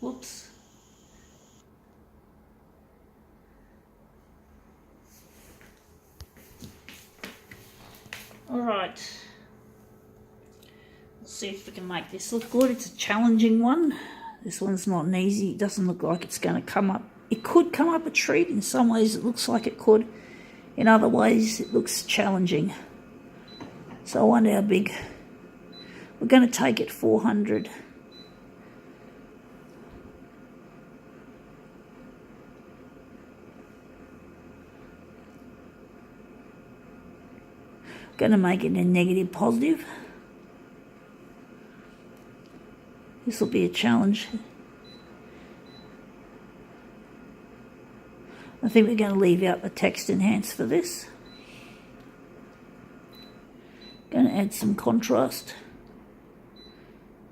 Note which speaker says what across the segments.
Speaker 1: Whoops. Alright. Let's see if we can make this look good. It's a challenging one. This one's not an easy. It doesn't look like it's going to come up. It could come up a treat. In some ways it looks like it could. In other ways it looks challenging. So I wonder how big. We're going to take it 400. Going to make it a negative positive. This will be a challenge. I think we're going to leave out the text enhance for this. Going to add some contrast.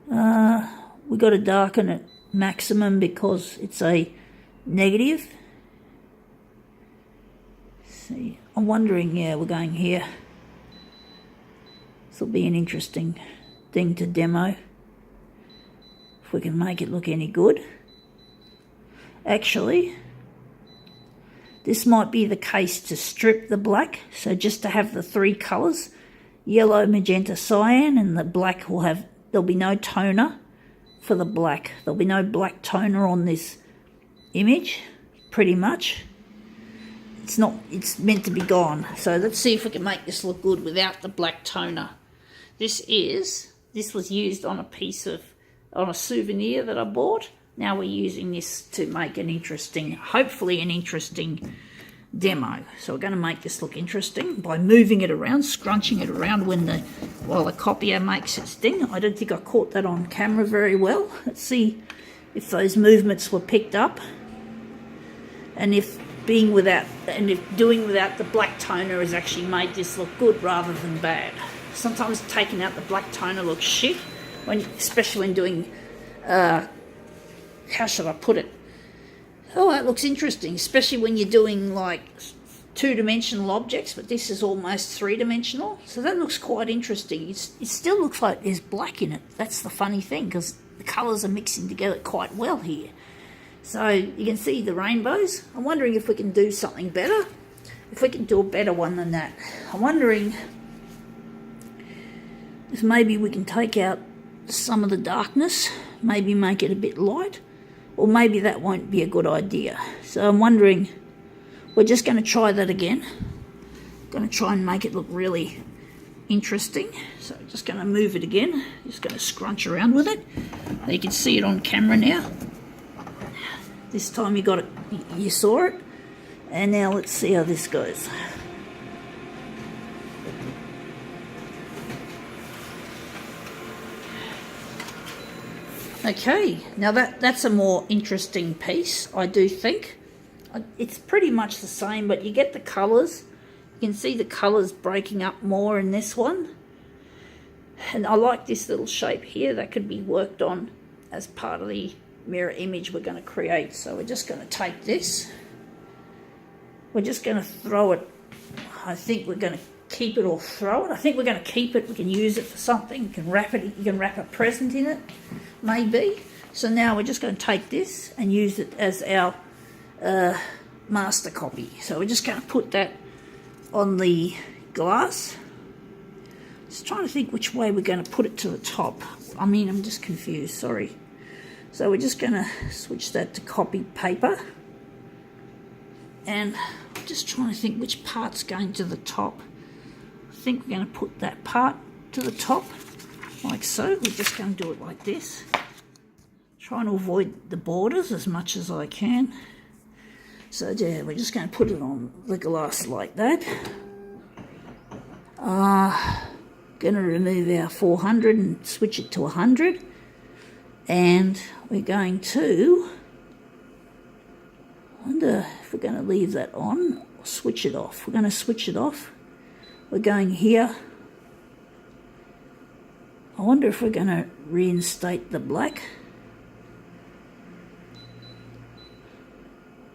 Speaker 1: We got to darken it maximum because it's a negative. See, I'm wondering, yeah, we're going here. This will be an interesting thing to demo. If we can make it look any good. Actually, this might be the case to strip the black. So just to have the three colours, yellow, magenta, cyan, and the black will have, there'll be no toner for the black. There'll be no black toner on this image, pretty much. It's meant to be gone. So let's see if we can make this look good without the black toner. This was used on a souvenir that I bought. Now we're using this to make hopefully an interesting demo. So we're going to make this look interesting by moving it around, scrunching it around while the copier makes its thing. I don't think I caught that on camera very well. Let's see if those movements were picked up, and if doing without the black toner has actually made this look good rather than bad. Sometimes taking out the black toner looks shit, especially when doing, how should I put it? Oh, that looks interesting, especially when you're doing like two-dimensional objects, but this is almost three-dimensional. So that looks quite interesting. It still looks like there's black in it. That's the funny thing, because the colours are mixing together quite well here. So you can see the rainbows. I'm wondering if we can do something better. If we can do a better one than that. I'm wondering if maybe we can take out some of the darkness, maybe make it a bit light, or maybe that won't be a good idea. So I'm wondering, we're just going to try that again. Going to try and make it look really interesting. So just going to move it again, just going to scrunch around with it. You can see it on camera now. This time you saw it, and now let's see how this goes. Okay, now that's a more interesting piece, I do think. It's pretty much the same, but you get the colours. You can see the colours breaking up more in this one. And I like this little shape here that could be worked on as part of the mirror image we're going to create. So we're just going to take this. We're just going to throw it. I think we're going to keep it or throw it. I think we're going to keep it. We can use it for something. You can wrap it. You can wrap a present in it, maybe. So now we're just going to take this and use it as our master copy. So we're just going to put that on the glass. Just trying to think which way we're going to put it to the top. I'm just confused, sorry. So we're just going to switch that to copy paper. And I'm just trying to think which part's going to the top. I think we're going to put that part to the top, like so. We're just going to do it like this. Trying to avoid the borders as much as I can. So yeah, we're just going to put it on the glass like that. Going to remove our 400 and switch it to 100. And we're going to, I wonder if we're going to leave that on or switch it off. We're going to switch it off. We're going here. I wonder if we're going to reinstate the black.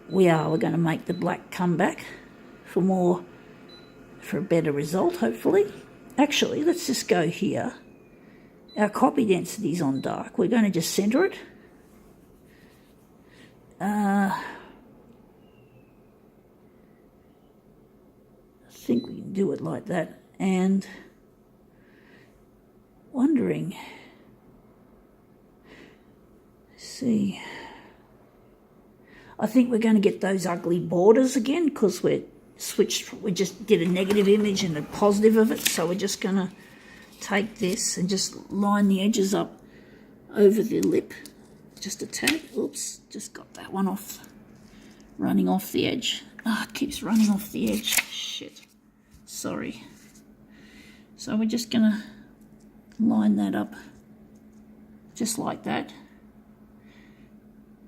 Speaker 1: We are. We're going to make the black come back for a better result, hopefully. Actually, let's just go here. Our copy density is on dark. We're going to just center it. I think we can do it like that. And wondering, see, I think we're going to get those ugly borders again because we just did a negative image and a positive of it. So we're just going to take this and just line the edges up over the lip just a tad. Oops, just got that one off, running off the edge. It keeps running off the edge. Shit, sorry. So we're just going to line that up just like that.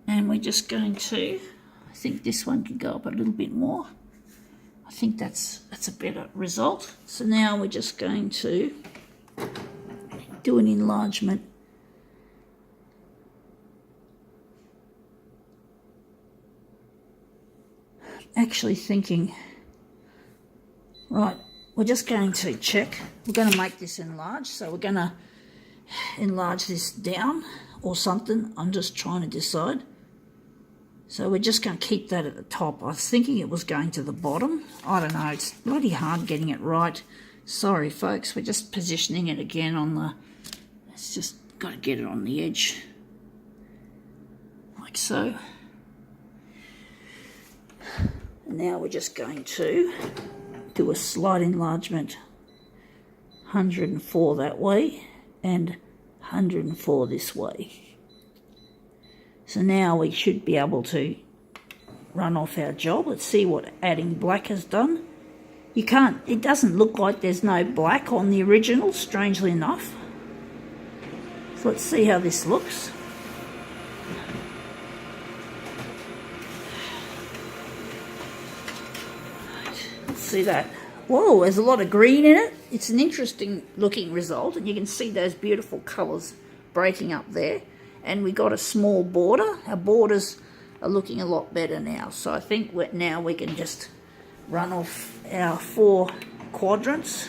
Speaker 1: And we're just going to, I think this one could go up a little bit more. I think that's a better result. So now we're just going to do an enlargement. Actually thinking, right, we're just going to check. We're going to make this enlarge. So we're going to enlarge this down or something. I'm just trying to decide. So we're just going to keep that at the top. I was thinking it was going to the bottom. I don't know. It's bloody hard getting it right. Sorry, folks. We're just positioning it again on the... It's just got to get it on the edge. Like so. And now we're just going to do a slight enlargement. 104 that way and 104 this way. So now we should be able to run off our job. Let's see what adding black has done. You can't, it doesn't look like there's no black on the original, strangely enough. So let's see how this looks. Let's see that. Whoa, there's a lot of green in it. It's an interesting looking result, and you can see those beautiful colours breaking up there. And we got a small border. Our borders are looking a lot better now. So I think now we can just run off our 4 quadrants.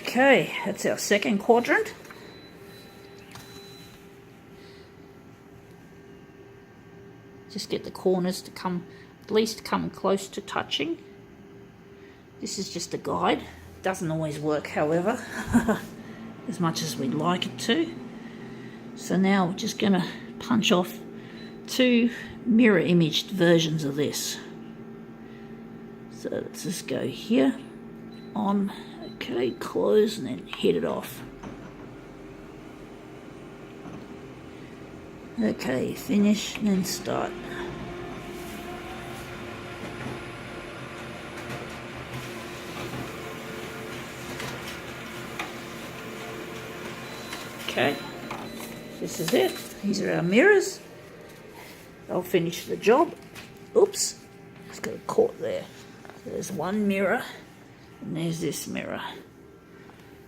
Speaker 1: Okay, that's our second quadrant. Just get the corners to at least come close to touching. This is just a guide. Doesn't always work, however, as much as we'd like it to. So now we're just going to punch off 2 mirror imaged versions of this. So let's just go here, on, okay, close, and then hit it off. Okay, finish and then start. Okay, this is it. These are our mirrors. They'll finish the job. Oops, it's got a caught there. There's one mirror, and there's this mirror.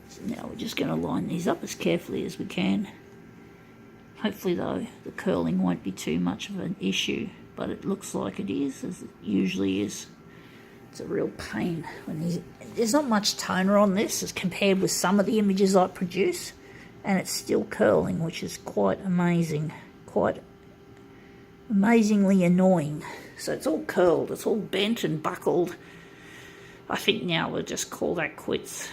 Speaker 1: So now we're just going to line these up as carefully as we can. Hopefully, though, the curling won't be too much of an issue, but it looks like it is, as it usually is. It's a real pain when there's not much toner on this as compared with some of the images I produce, and it's still curling, which is quite amazing, quite amazingly annoying. So it's all curled, it's all bent and buckled. I think now we'll just call that quits.